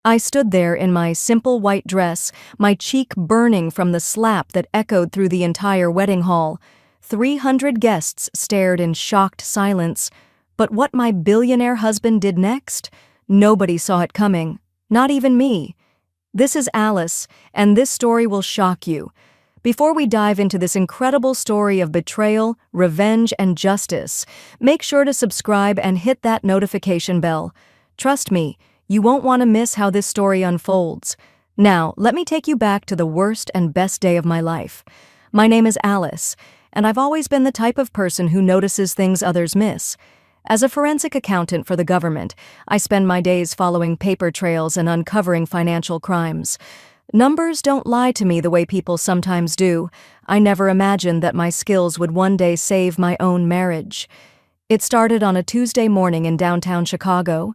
I stood there in my simple white dress, my cheek burning from the slap that echoed through the entire wedding hall. 300 guests stared in shocked silence. But what my billionaire husband did next? Nobody saw it coming. Not even me. This is Alice, and this story will shock you. Before we dive into this incredible story of betrayal, revenge, and justice, make sure to subscribe and hit that notification bell. Trust me, you won't want to miss how this story unfolds. Now, let me take you back to the worst and best day of my life. My name is Alice, and I've always been the type of person who notices things others miss. As a forensic accountant for the government, I spend my days following paper trails and uncovering financial crimes. Numbers don't lie to me the way people sometimes do. I never imagined that my skills would one day save my own marriage. It started on a Tuesday morning in downtown Chicago.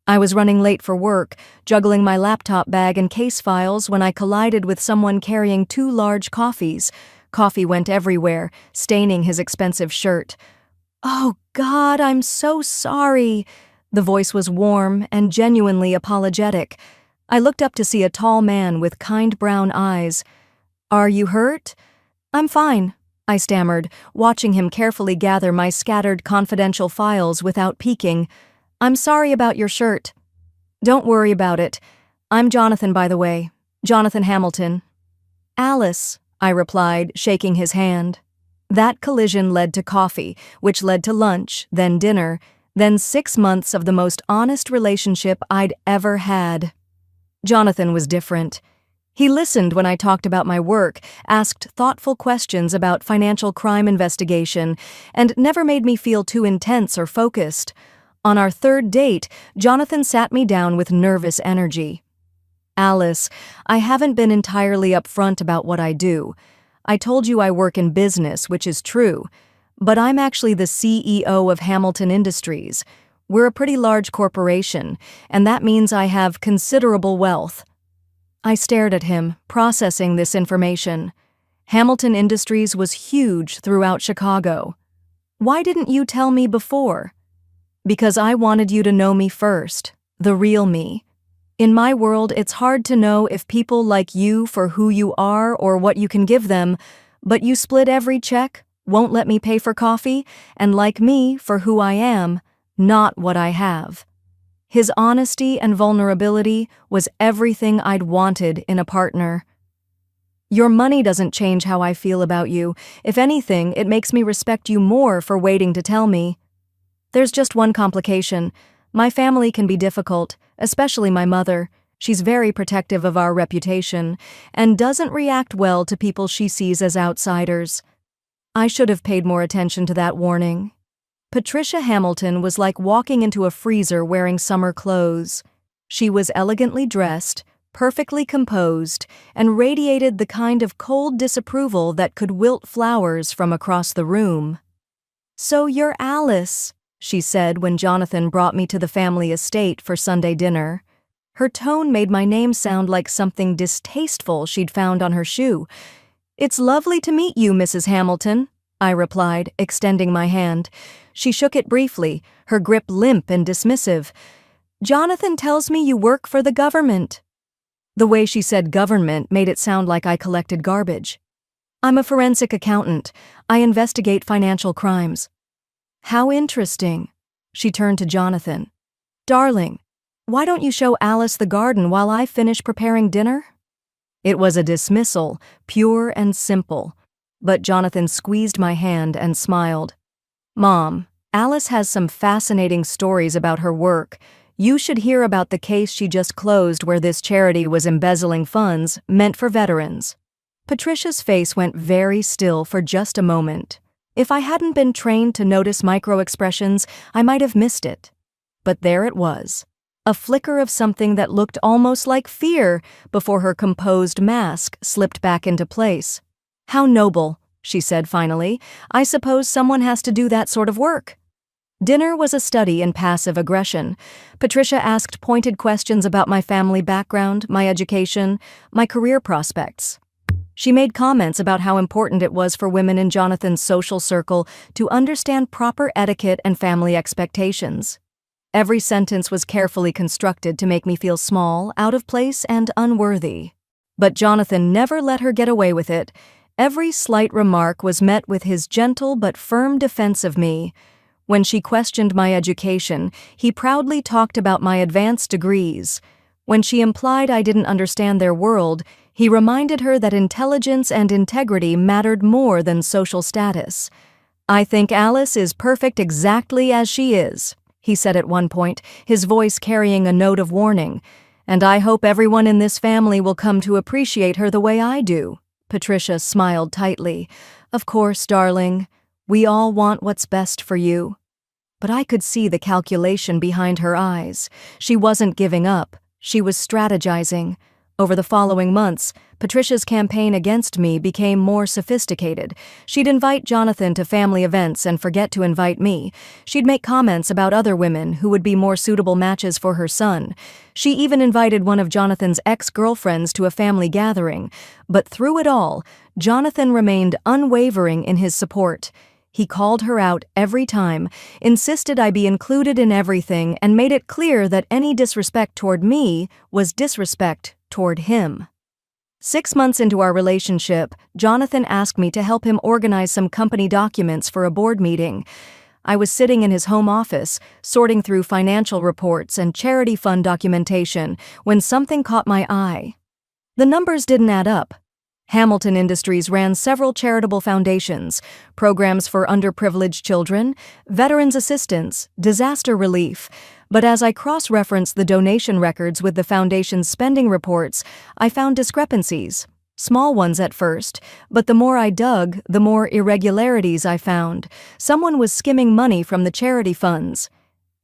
I was running late for work, juggling my laptop bag and case files when I collided with someone carrying 2 large coffees. Coffee went everywhere, staining his expensive shirt. "Oh, God, I'm so sorry." The voice was warm and genuinely apologetic. I looked up to see a tall man with kind brown eyes. "Are you hurt?" "I'm fine," I stammered, watching him carefully gather my scattered confidential files without peeking. "I'm sorry about your shirt." "Don't worry about it. I'm Jonathan, by the way. Jonathan Hamilton." "Alice," I replied, shaking his hand. That collision led to coffee, which led to lunch, then dinner, then 6 months of the most honest relationship I'd ever had. Jonathan was different. He listened when I talked about my work, asked thoughtful questions about financial crime investigation, and never made me feel too intense or focused. On our 3rd date, Jonathan sat me down with nervous energy. "Alice, I haven't been entirely upfront about what I do. I told you I work in business, which is true, but I'm actually the CEO of Hamilton Industries. We're a pretty large corporation, and that means I have considerable wealth." I stared at him, processing this information. Hamilton Industries was huge throughout Chicago. "Why didn't you tell me before?" "Because I wanted you to know me first, the real me. In my world, it's hard to know if people like you for who you are or what you can give them, but you split every check, won't let me pay for coffee, and like me for who I am, not what I have." His honesty and vulnerability was everything I'd wanted in a partner. "Your money doesn't change how I feel about you. If anything, it makes me respect you more for waiting to tell me. There's just one complication. My family can be difficult, especially my mother. She's very protective of our reputation and doesn't react well to people she sees as outsiders." I should have paid more attention to that warning. Patricia Hamilton was like walking into a freezer wearing summer clothes. She was elegantly dressed, perfectly composed, and radiated the kind of cold disapproval that could wilt flowers from across the room. "So you're Alice," she said when Jonathan brought me to the family estate for Sunday dinner. Her tone made my name sound like something distasteful she'd found on her shoe. "It's lovely to meet you, Mrs. Hamilton," I replied, extending my hand. She shook it briefly, her grip limp and dismissive. "Jonathan tells me you work for the government." The way she said government made it sound like I collected garbage. "I'm a forensic accountant. I investigate financial crimes." "How interesting." She turned to Jonathan. "Darling, why don't you show Alice the garden while I finish preparing dinner?" It was a dismissal, pure and simple, but Jonathan squeezed my hand and smiled. "Mom, Alice has some fascinating stories about her work. You should hear about the case she just closed where this charity was embezzling funds meant for veterans." Patricia's face went very still for just a moment. If I hadn't been trained to notice micro-expressions, I might have missed it. But there it was, a flicker of something that looked almost like fear before her composed mask slipped back into place. "How noble," she said finally. "I suppose someone has to do that sort of work." Dinner was a study in passive aggression. Patricia asked pointed questions about my family background, my education, my career prospects. She made comments about how important it was for women in Jonathan's social circle to understand proper etiquette and family expectations. Every sentence was carefully constructed to make me feel small, out of place, and unworthy. But Jonathan never let her get away with it. Every slight remark was met with his gentle but firm defense of me. When she questioned my education, he proudly talked about my advanced degrees. When she implied I didn't understand their world, he reminded her that intelligence and integrity mattered more than social status. "I think Alice is perfect exactly as she is," he said at one point, his voice carrying a note of warning. "And I hope everyone in this family will come to appreciate her the way I do." Patricia smiled tightly. "Of course, darling. We all want what's best for you." But I could see the calculation behind her eyes. She wasn't giving up. She was strategizing. Over the following months, Patricia's campaign against me became more sophisticated. She'd invite Jonathan to family events and forget to invite me. She'd make comments about other women who would be more suitable matches for her son. She even invited one of Jonathan's ex-girlfriends to a family gathering. But through it all, Jonathan remained unwavering in his support. He called her out every time, insisted I be included in everything, and made it clear that any disrespect toward me was disrespect toward him. 6 months into our relationship, Jonathan asked me to help him organize some company documents for a board meeting. I was sitting in his home office, sorting through financial reports and charity fund documentation, when something caught my eye. The numbers didn't add up. Hamilton Industries ran several charitable foundations, programs for underprivileged children, veterans assistance, disaster relief. But as I cross-referenced the donation records with the foundation's spending reports, I found discrepancies. Small ones at first, but the more I dug, the more irregularities I found. Someone was skimming money from the charity funds.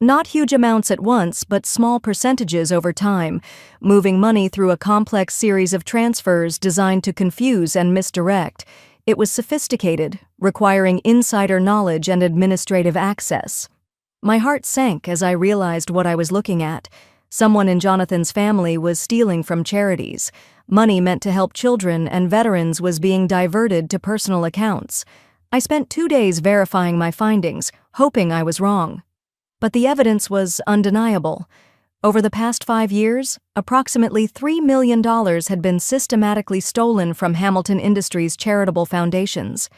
Not huge amounts at once, but small percentages over time, moving money through a complex series of transfers designed to confuse and misdirect. It was sophisticated, requiring insider knowledge and administrative access. My heart sank as I realized what I was looking at. Someone in Jonathan's family was stealing from charities. Money meant to help children and veterans was being diverted to personal accounts. I spent 2 days verifying my findings, hoping I was wrong. But the evidence was undeniable. Over the past 5 years, approximately $3 million had been systematically stolen from Hamilton Industries' charitable foundations.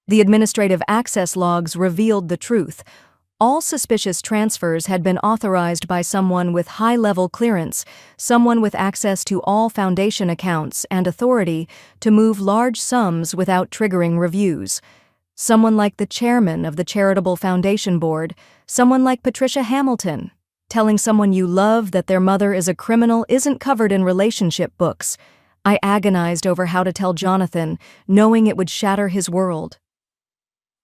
The administrative access logs revealed the truth. All suspicious transfers had been authorized by someone with high-level clearance, someone with access to all foundation accounts and authority to move large sums without triggering reviews. Someone like the chairman of the charitable foundation board, someone like Patricia Hamilton. Telling someone you love that their mother is a criminal isn't covered in relationship books. I agonized over how to tell Jonathan, knowing it would shatter his world.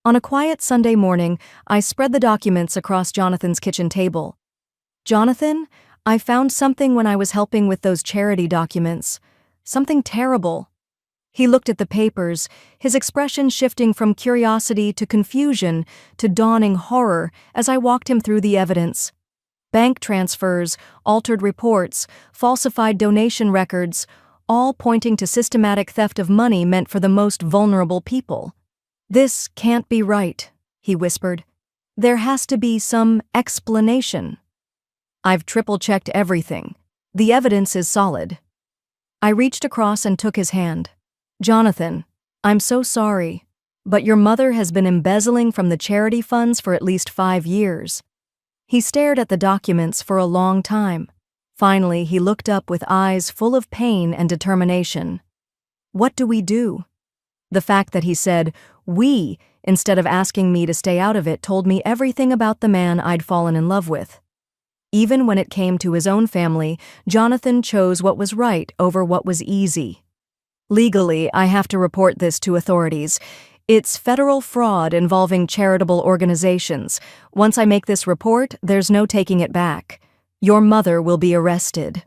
On a quiet Sunday morning, I spread the documents across Jonathan's kitchen table. "Jonathan, I found something when I was helping with those charity documents. Something terrible." He looked at the papers, his expression shifting from curiosity to confusion to dawning horror as I walked him through the evidence. Bank transfers, altered reports, falsified donation records, all pointing to systematic theft of money meant for the most vulnerable people. "This can't be right," he whispered. "There has to be some explanation." "I've triple-checked everything. The evidence is solid." I reached across and took his hand. "Jonathan, I'm so sorry, but your mother has been embezzling from the charity funds for at least 5 years. He stared at the documents for a long time. Finally, he looked up with eyes full of pain and determination. "What do we do?" The fact that he said, "we," instead of asking me to stay out of it told me everything about the man I'd fallen in love with. Even when it came to his own family, Jonathan chose what was right over what was easy. "Legally, I have to report this to authorities. It's federal fraud involving charitable organizations. Once I make this report, there's no taking it back. Your mother will be arrested."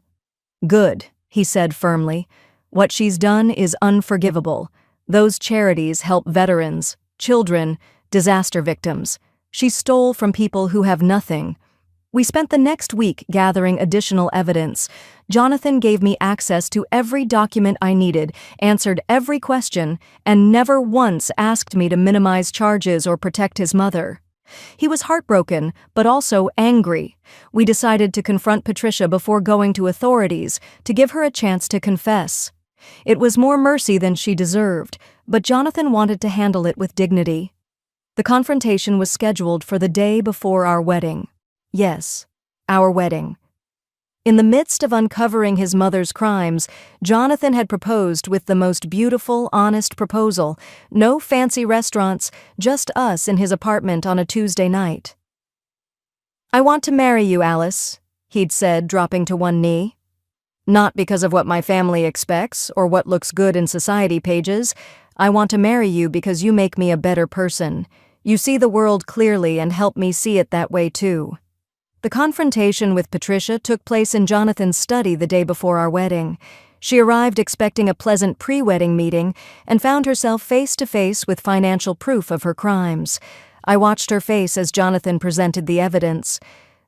"Good," he said firmly. "What she's done is unforgivable. Those charities help veterans, children, disaster victims. She stole from people who have nothing." We spent the next week gathering additional evidence. Jonathan gave me access to every document I needed, answered every question, and never once asked me to minimize charges or protect his mother. He was heartbroken, but also angry. We decided to confront Patricia before going to authorities, to give her a chance to confess. It was more mercy than she deserved, but Jonathan wanted to handle it with dignity. The confrontation was scheduled for the day before our wedding. Yes, our wedding. In the midst of uncovering his mother's crimes, Jonathan had proposed with the most beautiful, honest proposal. No fancy restaurants, just us in his apartment on a Tuesday night. "I want to marry you, Alice," he'd said, dropping to one knee. "Not because of what my family expects or what looks good in society pages. I want to marry you because you make me a better person. You see the world clearly and help me see it that way too." The confrontation with Patricia took place in Jonathan's study the day before our wedding. She arrived expecting a pleasant pre-wedding meeting and found herself face to face with financial proof of her crimes. I watched her face as Jonathan presented the evidence.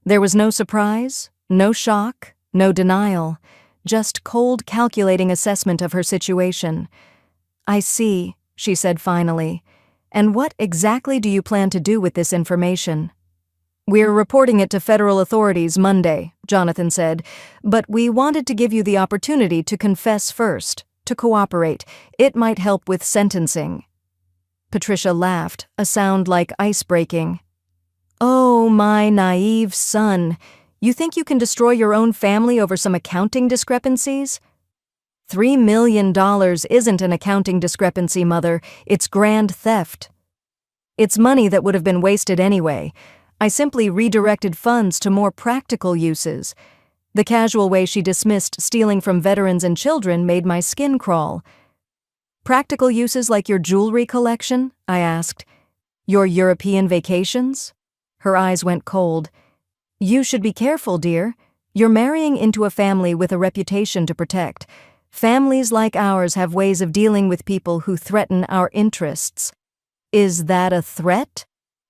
There was no surprise, no shock, no denial, just cold, calculating assessment of her situation. "I see," she said finally. "And what exactly do you plan to do with this information?" "We're reporting it to federal authorities Monday," Jonathan said, "but we wanted to give you the opportunity to confess first, to cooperate. It might help with sentencing." Patricia laughed, a sound like ice breaking. "Oh, my naive son. You think you can destroy your own family over some accounting discrepancies?" $3 million isn't an accounting discrepancy, Mother. It's grand theft. It's money that would have been wasted anyway. I simply redirected funds to more practical uses. The casual way she dismissed stealing from veterans and children made my skin crawl. "Practical uses like your jewelry collection?" I asked. "Your European vacations?" Her eyes went cold. "You should be careful, dear. You're marrying into a family with a reputation to protect. Families like ours have ways of dealing with people who threaten our interests." "Is that a threat?"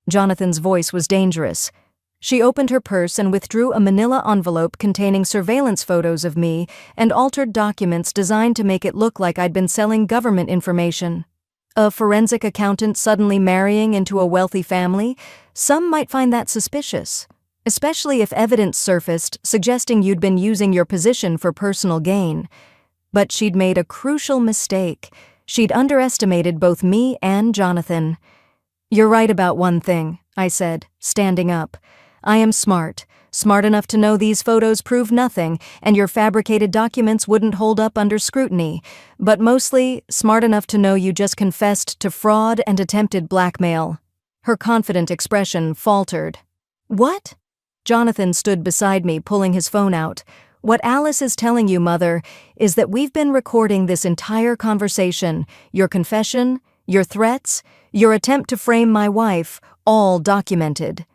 Jonathan's voice was dangerous. She opened her purse and withdrew a manila envelope containing surveillance photos of me and altered documents designed to make it look like I'd been selling government information. A forensic accountant suddenly marrying into a wealthy family? Some might find that suspicious, especially if evidence surfaced suggesting you'd been using your position for personal gain. But she'd made a crucial mistake. She'd underestimated both me and Jonathan. "You're right about one thing," I said, standing up. "I am smart enough to know these photos prove nothing and your fabricated documents wouldn't hold up under scrutiny, but mostly smart enough to know you just confessed to fraud and attempted blackmail." Her confident expression faltered. "What?" Jonathan stood beside me, pulling his phone out. "What Alice is telling you, Mother, is that we've been recording this entire conversation, your confession, your threats, your attempt to frame my wife, all documented."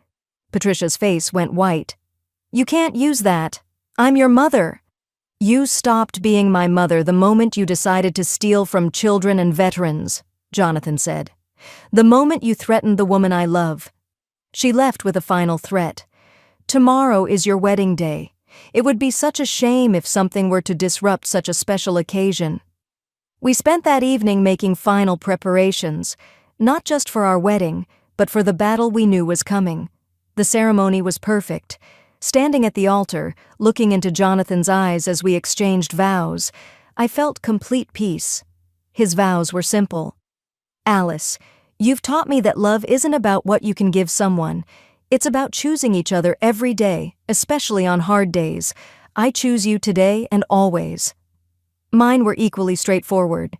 Patricia's face went white. "You can't use that. I'm your mother." "You stopped being my mother the moment you decided to steal from children and veterans," Jonathan said. "The moment you threatened the woman I love." She left with a final threat. "Tomorrow is your wedding day. It would be such a shame if something were to disrupt such a special occasion." We spent that evening making final preparations, not just for our wedding, but for the battle we knew was coming. The ceremony was perfect. Standing at the altar, looking into Jonathan's eyes as we exchanged vows, I felt complete peace. His vows were simple. "Alice, you've taught me that love isn't about what you can give someone. It's about choosing each other every day, especially on hard days. I choose you today and always." Mine were equally straightforward.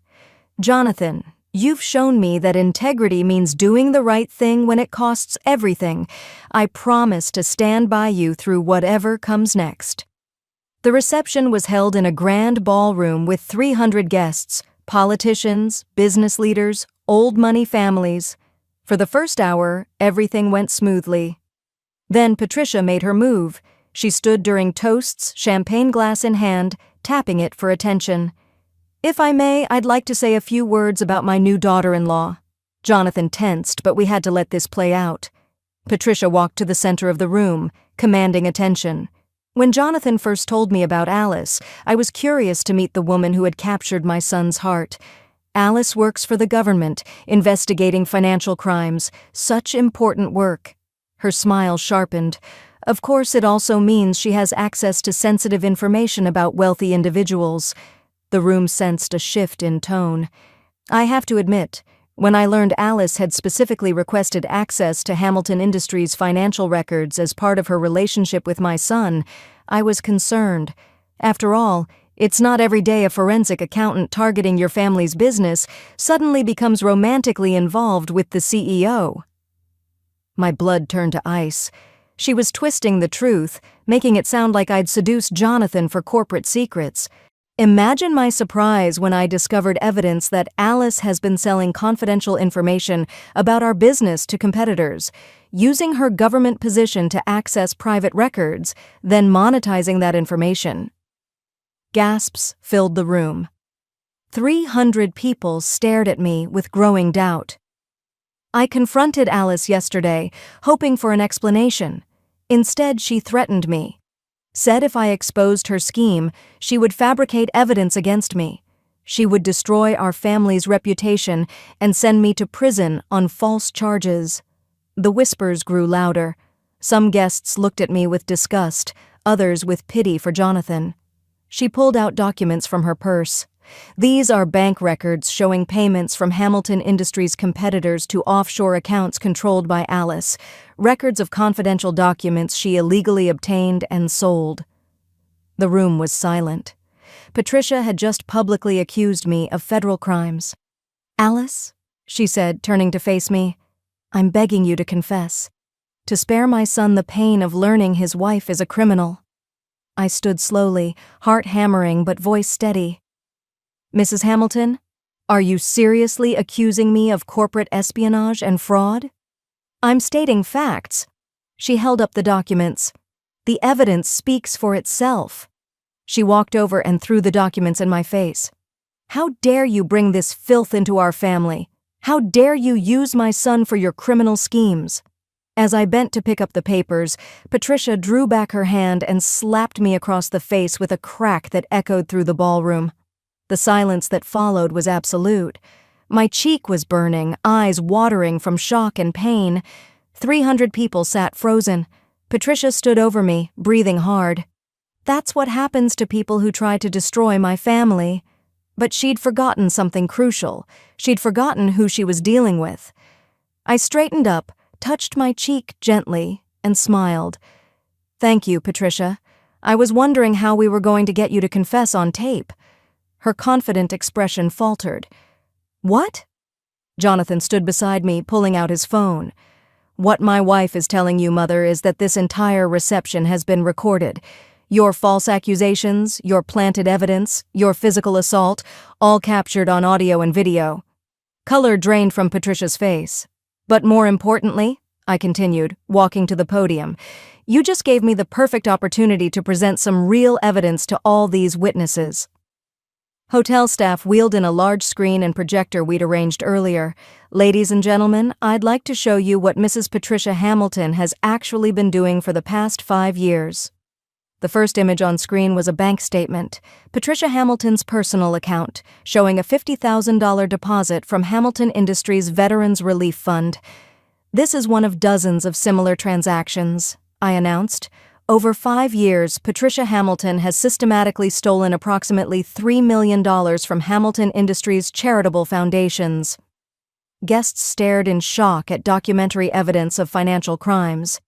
"Jonathan, you've shown me that integrity means doing the right thing when it costs everything. I promise to stand by you through whatever comes next." The reception was held in a grand ballroom with 300 guests, politicians, business leaders, old money families. For the first hour, everything went smoothly. Then Patricia made her move. She stood during toasts, champagne glass in hand, tapping it for attention. "If I may, I'd like to say a few words about my new daughter-in-law." Jonathan tensed, but we had to let this play out. Patricia walked to the center of the room, commanding attention. When Jonathan first told me about Alice, I was curious to meet the woman who had captured my son's heart. Alice works for the government, investigating financial crimes. Such important work. Her smile sharpened. Of course, it also means she has access to sensitive information about wealthy individuals. The room sensed a shift in tone. I have to admit, when I learned Alice had specifically requested access to Hamilton Industries' financial records as part of her relationship with my son, I was concerned. After all, it's not every day a forensic accountant targeting your family's business suddenly becomes romantically involved with the CEO. My blood turned to ice. She was twisting the truth, making it sound like I'd seduced Jonathan for corporate secrets. Imagine my surprise when I discovered evidence that Alice has been selling confidential information about our business to competitors, using her government position to access private records, then monetizing that information. Gasps filled the room. 300 people stared at me with growing doubt. I confronted Alice yesterday, hoping for an explanation. Instead, she threatened me. Said if I exposed her scheme, she would fabricate evidence against me. She would destroy our family's reputation and send me to prison on false charges. The whispers grew louder. Some guests looked at me with disgust, others with pity for Jonathan. She pulled out documents from her purse. These are bank records showing payments from Hamilton Industries' competitors to offshore accounts controlled by Alice, records of confidential documents she illegally obtained and sold. The room was silent. Patricia had just publicly accused me of federal crimes. "Alice," she said, turning to face me, "I'm begging you to confess, to spare my son the pain of learning his wife is a criminal." I stood slowly, heart hammering but voice steady. "Mrs. Hamilton, are you seriously accusing me of corporate espionage and fraud?" "I'm stating facts." She held up the documents. "The evidence speaks for itself." She walked over and threw the documents in my face. "How dare you bring this filth into our family? How dare you use my son for your criminal schemes?" As I bent to pick up the papers, Patricia drew back her hand and slapped me across the face with a crack that echoed through the ballroom. The silence that followed was absolute. My cheek was burning, eyes watering from shock and pain. 300 people sat frozen. Patricia stood over me, breathing hard. That's what happens to people who try to destroy my family. But she'd forgotten something crucial. She'd forgotten who she was dealing with. I straightened up, touched my cheek gently, and smiled. "Thank you, Patricia. I was wondering how we were going to get you to confess on tape." Her confident expression faltered. "What?" Jonathan stood beside me, pulling out his phone. "What my wife is telling you, Mother, is that this entire reception has been recorded. Your false accusations, your planted evidence, your physical assault, all captured on audio and video." Color drained from Patricia's face. "But more importantly," I continued, walking to the podium, "you just gave me the perfect opportunity to present some real evidence to all these witnesses." Hotel staff wheeled in a large screen and projector we'd arranged earlier. "Ladies and gentlemen, I'd like to show you what Mrs. Patricia Hamilton has actually been doing for the past 5 years. The first image on screen was a bank statement, Patricia Hamilton's personal account, showing a $50,000 deposit from Hamilton Industries Veterans Relief Fund. "This is one of dozens of similar transactions," I announced. "Over 5 years, Patricia Hamilton has systematically stolen approximately $3 million from Hamilton Industries' charitable foundations." Guests stared in shock at documentary evidence of financial crimes.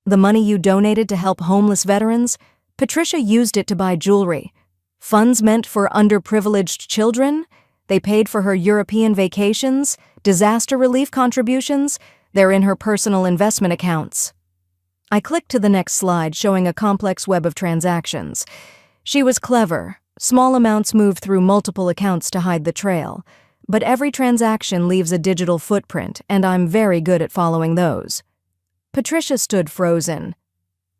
"The money you donated to help homeless veterans? Patricia used it to buy jewelry. Funds meant for underprivileged children? They paid for her European vacations, disaster relief contributions? They're in her personal investment accounts." I clicked to the next slide, showing a complex web of transactions. She was clever. Small amounts moved through multiple accounts to hide the trail. But every transaction leaves a digital footprint, and I'm very good at following those. Patricia stood frozen.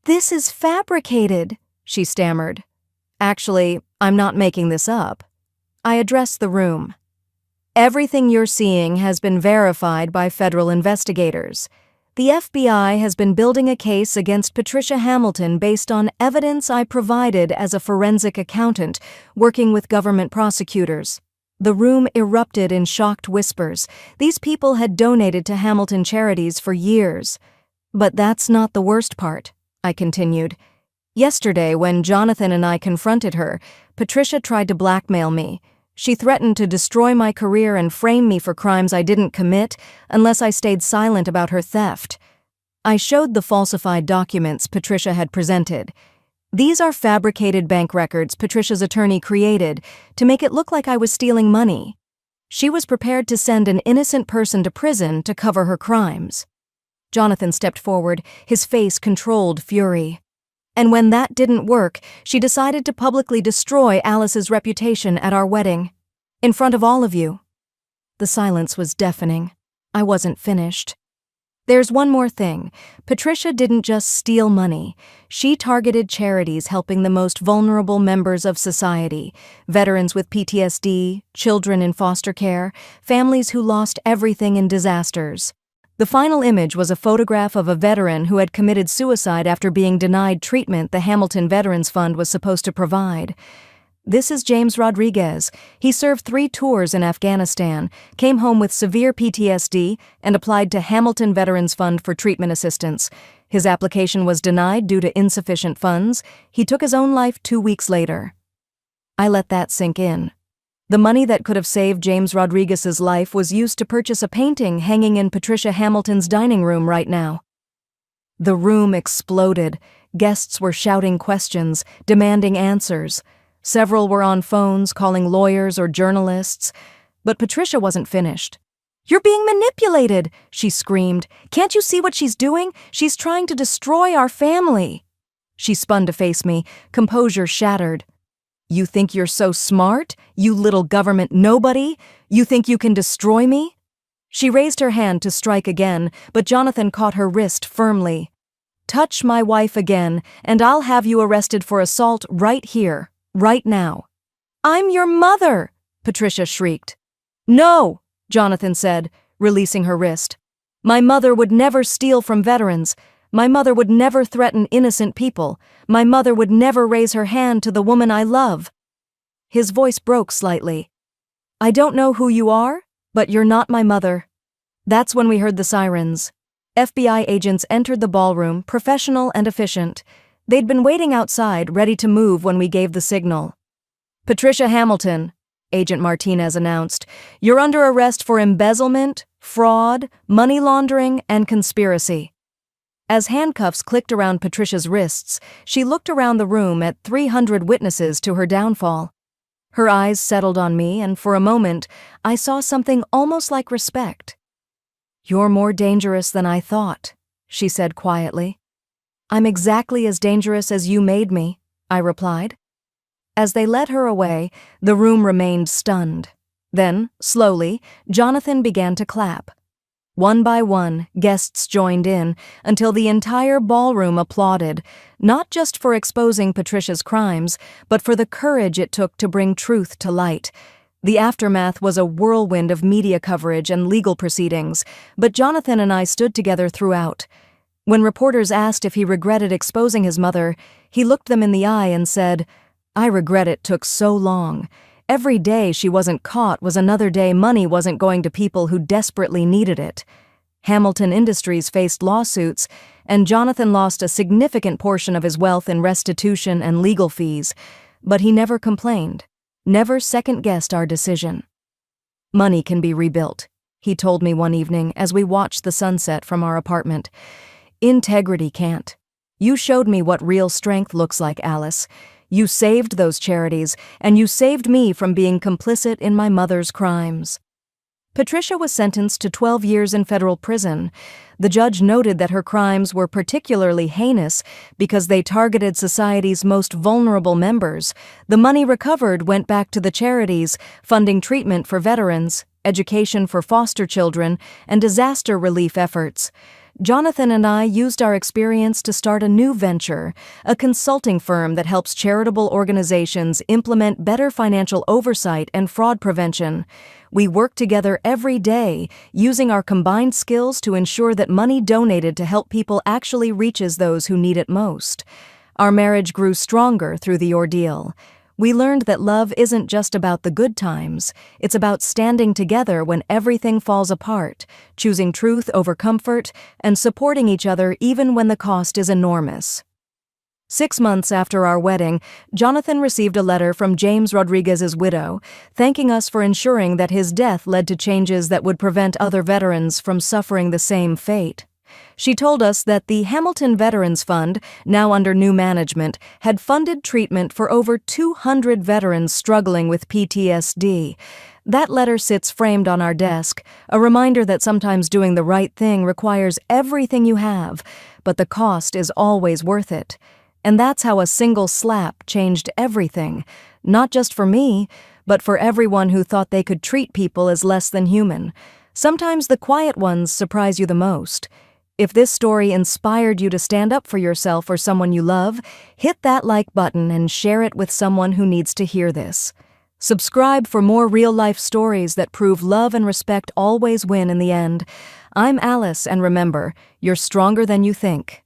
"This is fabricated," she stammered. "Actually, I'm not making this up." I addressed the room. "Everything you're seeing has been verified by federal investigators. The FBI has been building a case against Patricia Hamilton based on evidence I provided as a forensic accountant working with government prosecutors." The room erupted in shocked whispers. These people had donated to Hamilton charities for years. But that's not the worst part, I continued. Yesterday, when Jonathan and I confronted her, Patricia tried to blackmail me. She threatened to destroy my career and frame me for crimes I didn't commit unless I stayed silent about her theft. I showed the falsified documents Patricia had presented. These are fabricated bank records Patricia's attorney created to make it look like I was stealing money. She was prepared to send an innocent person to prison to cover her crimes. Jonathan stepped forward, his face controlled fury. And when that didn't work, she decided to publicly destroy Alice's reputation at our wedding. In front of all of you. The silence was deafening. I wasn't finished. There's one more thing. Patricia didn't just steal money. She targeted charities helping the most vulnerable members of society, veterans with PTSD, children in foster care, families who lost everything in disasters. The final image was a photograph of a veteran who had committed suicide after being denied treatment the Hamilton Veterans Fund was supposed to provide. This is James Rodriguez. He served 3 tours in Afghanistan, came home with severe PTSD, and applied to Hamilton Veterans Fund for treatment assistance. His application was denied due to insufficient funds. He took his own life 2 weeks later. I let that sink in. The money that could have saved James Rodriguez's life was used to purchase a painting hanging in Patricia Hamilton's dining room right now. The room exploded. Guests were shouting questions, demanding answers. Several were on phones, calling lawyers or journalists. But Patricia wasn't finished. "You're being manipulated," she screamed. "Can't you see what she's doing? She's trying to destroy our family." She spun to face me, composure shattered. "You think you're so smart, you little government nobody? You think you can destroy me?" She raised her hand to strike again, but Jonathan caught her wrist firmly. "Touch my wife again, and I'll have you arrested for assault right here, right now." "I'm your mother!" Patricia shrieked. "No!" Jonathan said, releasing her wrist. "My mother would never steal from veterans. My mother would never threaten innocent people. My mother would never raise her hand to the woman I love." His voice broke slightly. "I don't know who you are, but you're not my mother." That's when we heard the sirens. FBI agents entered the ballroom, professional and efficient. They'd been waiting outside, ready to move when we gave the signal. "Patricia Hamilton," Agent Martinez announced, "you're under arrest for embezzlement, fraud, money laundering, and conspiracy." As handcuffs clicked around Patricia's wrists, she looked around the room at 300 witnesses to her downfall. Her eyes settled on me, and for a moment, I saw something almost like respect. "You're more dangerous than I thought," she said quietly. "I'm exactly as dangerous as you made me," I replied. As they led her away, the room remained stunned. Then, slowly, Jonathan began to clap. One by one, guests joined in, until the entire ballroom applauded, not just for exposing Patricia's crimes, but for the courage it took to bring truth to light. The aftermath was a whirlwind of media coverage and legal proceedings, but Jonathan and I stood together throughout. When reporters asked if he regretted exposing his mother, he looked them in the eye and said, "I regret it took so long. Every day she wasn't caught was another day money wasn't going to people who desperately needed it." Hamilton Industries faced lawsuits, and Jonathan lost a significant portion of his wealth in restitution and legal fees, but he never complained, never second-guessed our decision. "Money can be rebuilt," he told me one evening as we watched the sunset from our apartment. "Integrity can't. You showed me what real strength looks like, Alice. You saved those charities, and you saved me from being complicit in my mother's crimes." Patricia was sentenced to 12 years in federal prison. The judge noted that her crimes were particularly heinous because they targeted society's most vulnerable members. The money recovered went back to the charities, funding treatment for veterans, education for foster children, and disaster relief efforts. Jonathan and I used our experience to start a new venture, a consulting firm that helps charitable organizations implement better financial oversight and fraud prevention. We work together every day, using our combined skills to ensure that money donated to help people actually reaches those who need it most. Our marriage grew stronger through the ordeal. We learned that love isn't just about the good times, it's about standing together when everything falls apart, choosing truth over comfort, and supporting each other even when the cost is enormous. 6 months after our wedding, Jonathan received a letter from James Rodriguez's widow, thanking us for ensuring that his death led to changes that would prevent other veterans from suffering the same fate. She told us that the Hamilton Veterans Fund, now under new management, had funded treatment for over 200 veterans struggling with PTSD. That letter sits framed on our desk, a reminder that sometimes doing the right thing requires everything you have, but the cost is always worth it. And that's how a single slap changed everything, not just for me, but for everyone who thought they could treat people as less than human. Sometimes the quiet ones surprise you the most. If this story inspired you to stand up for yourself or someone you love, hit that like button and share it with someone who needs to hear this. Subscribe for more real-life stories that prove love and respect always win in the end. I'm Alice, and remember, you're stronger than you think.